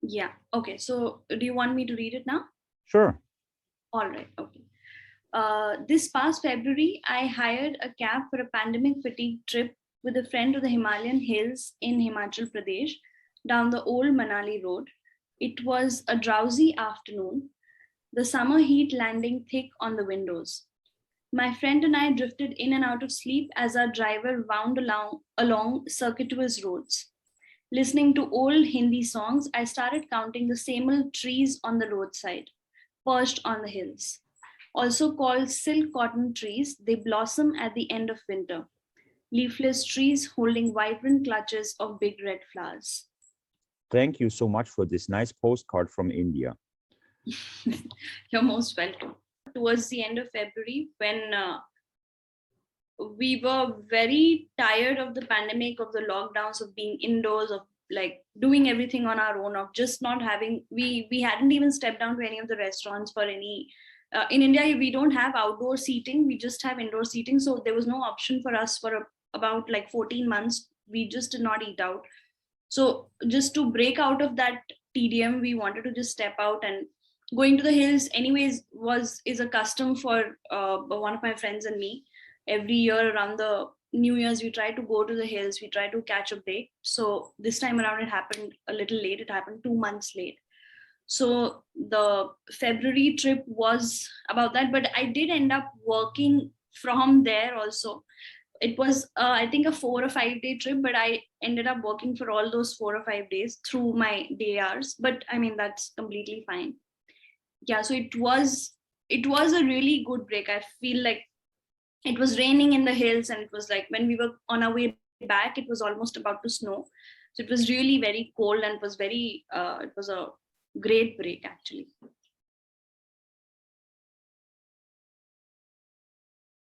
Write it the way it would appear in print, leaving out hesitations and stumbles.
Yeah. Okay. So do you want me to read it now? Sure. All right. Okay. This past February, I hired a cab for a pandemic fatigue trip with a friend to the Himalayan hills in Himachal Pradesh down the old Manali road. It was a drowsy afternoon, the summer heat landing thick on the windows. My friend and I drifted in and out of sleep as our driver wound along circuitous roads. Listening to old Hindi songs, I started counting the same old trees on the roadside, perched on the hills. Also called silk cotton trees, they blossom at the end of winter. Leafless trees holding vibrant clutches of big red flowers. Thank you so much for this nice postcard from India. You're most welcome. Towards the end of February, when we were very tired of the pandemic, of the lockdowns, of being indoors, of like doing everything on our own, of just not having, we hadn't even stepped down to any of the restaurants for any in India we don't have outdoor seating, we just have indoor seating, so there was no option for us for about like 14 months. We just did not eat out. So just to break out of that tedium, we wanted to just step out, and going to the hills anyways was is a custom for one of my friends and me. Every year around the New Year's we try to go to the hills, we try to catch a break. So this time around it happened a little late, it happened 2 months late. So the February trip was about that, but I did end up working from there also. It was I think a 4 or 5 day trip, but I ended up working for all those 4 or 5 days through my day hours, but I mean that's completely fine. Yeah, so it was a really good break. I feel like it was raining in the hills, and it was like when we were on our way back it was almost about to snow. So it was really very cold, and it was a great break actually.